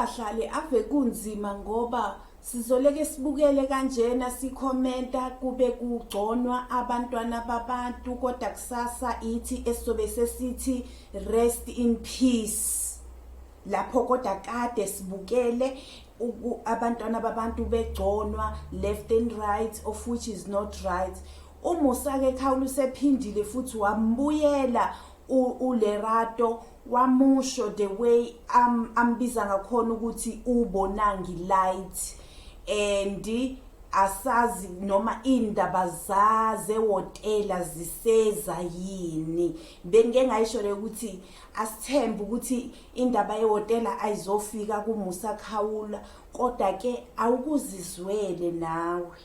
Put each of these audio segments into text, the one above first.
bahlali ave kunzima ngoba sizoleke sibukele kanjena sikhomenta kube kugconwa abantwana babantu kodwa kusasa ithi esobesesithi rest in peace. Lapho kodwa kade sibukele abantwana babantu begconwa left and right, of which is not right. Umusa ke KHAWULA usephindile futhi wambuyela uLerato wamusho the way ambiza ngakhona ukuthi ubonangi light, and asazi noma indaba zewotela ziseza yini. Bengeke ngayisho le ukuthi asithembe ukuthi indaba yewotela ayizofika kuMusa KHAWULA, kodwa ke awukuzizwele nawe.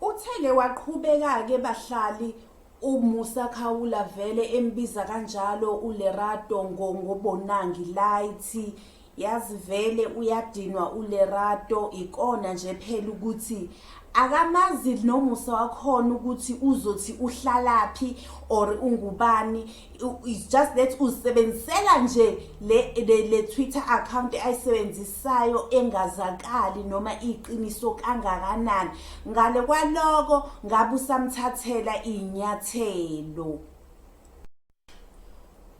Uthele waqhubeka ke bahlali uMusa KHAWULA vele embiza kanjalo uLerato ngobonangi light. Yazi vele uyadinwa uLerato, ikona nje phela ukuthi akamazi nomusa wakhona ukuthi uzothi uhlalaphi or ungubani. It's just that usebenzisela nje le Twitter account ayisebenzisayo engazakali noma iqiniso kangakanani. Ngale kwaloko ngabe usamthathela inyathelo.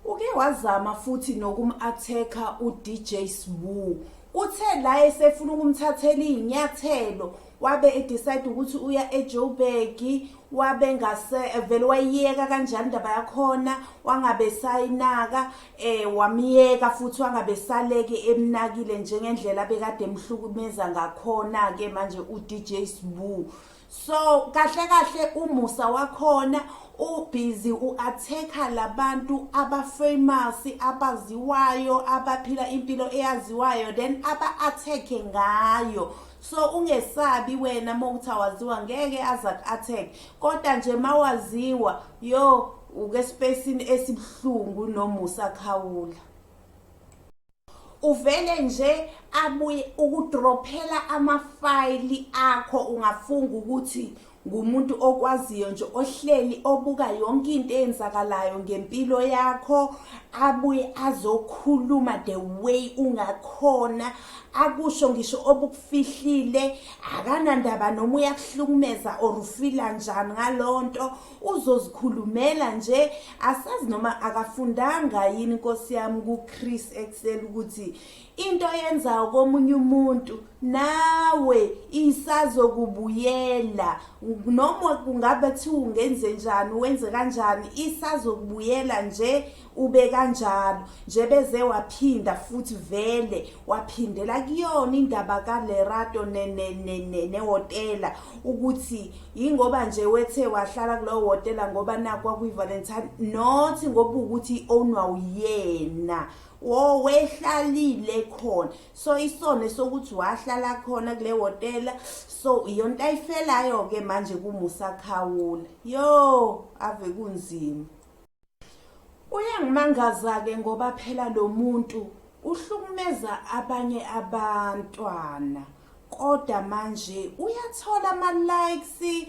Uke wazama futhi nokum-attacker uDJ Sbu. Uthe la esefuna ukumthathela inyathelo wabe edecide ukuthi uya eJoburg, wabe ngase vele wayiyeka kanjani indaba yakhona, wangabe sayinaka wamiyeka futhi wangabe saleke emnakile njengendlela bekade emhlukumeza ngakhona ke manje uDJ Sbu. So kahle umusa wakhona ubusy uattacker labantu abafamous abaziwayo abaphila impilo eyaziwayo then aba-attacke ngayo. So ungesabi wena mawuthi awaziwa ngeke attack, kodwa nje mawaziwa yo uke spacini esibhlungu noMusa KHAWULA. Uvele nje abuye ukudrophela amafayili akho, ungafunga ukuthi ngumuntu okwaziyo nje ohleli obuka yonke into eyenzakalayo ngempilo yakho, abuye azokhuluma the way ungakhona, akusho ngisho obukufihlile, akanandaba noma uyakuhlukumeza or ufila njani ngalonto, uzozikhulumela nje. Asazi noma akafundanga yini Nkosi yami kuChris Excel ukuthi into yenzayo komunye umuntu nawe isazokubuyela, noma kungabe thi ungenze njani wenze kanjani isazokubuyela nje ube kanjalo. Nje beze waphinda futhi vele waphindela kuyona indaba kaLerato nehotela ukuthi ingoba nje wethe wahlala kulowo hotela ngoba nakwa kwiValentine, not ngoba ukuthi ownwa uyena wehlalile khona. So isone sokuthi wahlala khona kule hotela, so iyonto ayifelayo ke manje kuMusa KHAWULA. Yo ave kunzima. Uyangimangaza ke ngoba phela lo muntu uhlukumeza abanye abantwana, kodwa manje uyathola ama-likes.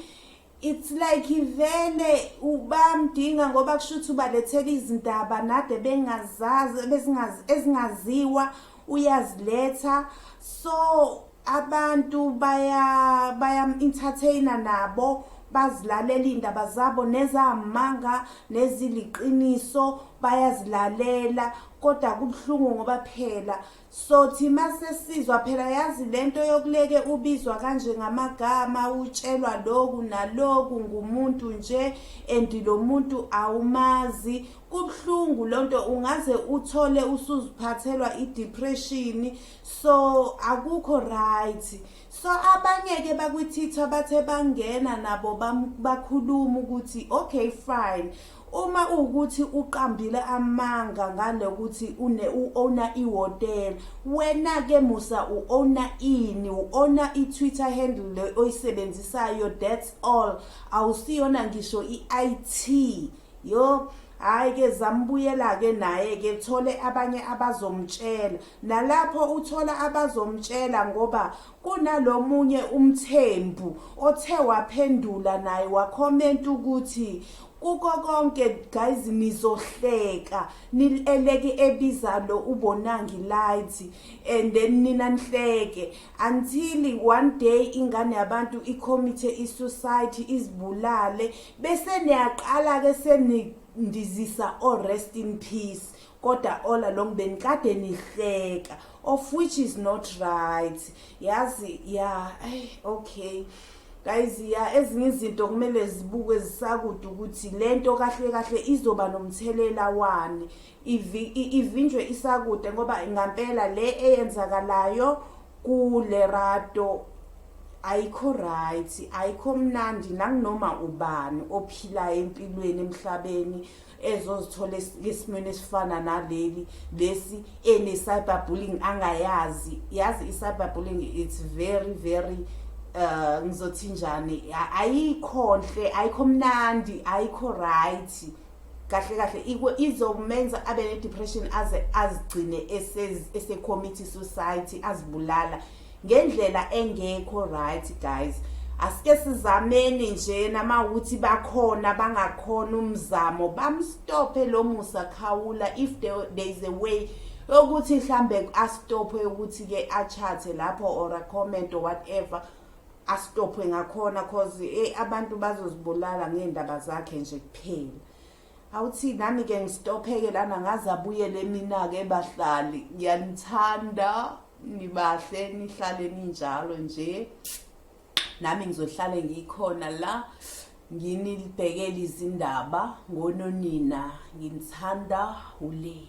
It's like vele ubamdinga ngoba kushuthi ubalethela izindaba nade bengazazi ezingaziwa uyaziletha. So abantu baya entertainer nabo, bazilalela indaba zabo nezamanga neziliqiniso bayazilalela, kodwa kubhlungu ngoba phela sothi masesizwa phela yazi lento yokuleke ubizwa kanje ngamagama, utshelwa lokhu naloku ngumuntu nje and lo muntu awumazi. Kubhlungu lonto, ungaze uthole usuziphathelwa idepression, so akukho right. So abanye ke bakwititha bathe bangena nabo bakhuluma ukuthi okay fine, uma ukuthi uqambile amanga ngale ukuthi uowner ihotel, wena ke Musa uowner ini, uowner iTwitter handle le oyisebenzisayo, that's all. Awusiyona ngisho iIT yo. hayi ke zambuyela ke naye ke thole abanye abazomtshela nalapho uthola abazomtshela ngoba kunalomunye umthembu othe waphendula naye wakhomenta ukuthi kuko konke guys nizohleka nileleke ebiza lo ubonangi light and then nina nihleke until one day ingane yabantu icommittee isociety izibulale bese niyaqala ke senidizisa o rest in peace kodwa all along benikade nihleka of which is not right yazi yeah okay guys ezinye izinto kumele zibuke zisakude ukuthi lento kahle kahle izoba nomthelela wani ivinjwe isakude ngoba ngampela le eyenzakalayo kule rato ayikho right ayikho mnandi nanginoma ubani ophilayo empilweni emhlabeni ezozithola esimweni esifana naleli lesi ene cyberbullying angayazi yazi icyberbullying it's very very ngizothi njani ayikhonhle ayikho mnandi ayikho right kahle kahle izomenza abe ne depression azigcine ese committee society azibulala ngendlela engekho right guys asike sizameni nje nama ukuthi bakhona bangakhona umzamo bamstophe lo Musa Khawula if there is a way ukuthi mhlambe astophe ukuthi ke achathe lapho or a comment or whatever astophe ngakhona cause abantu bazozibulala ngendaba zakhe nje kuphela awuthi nami ke ngistopheke lana ngaze abuyele mina ke bahlali ngiyanithanda nibahle nihlale ninjalo nje nami ngizohlale ngikhona la nginibhekela izindaba ngononina ngithanda ule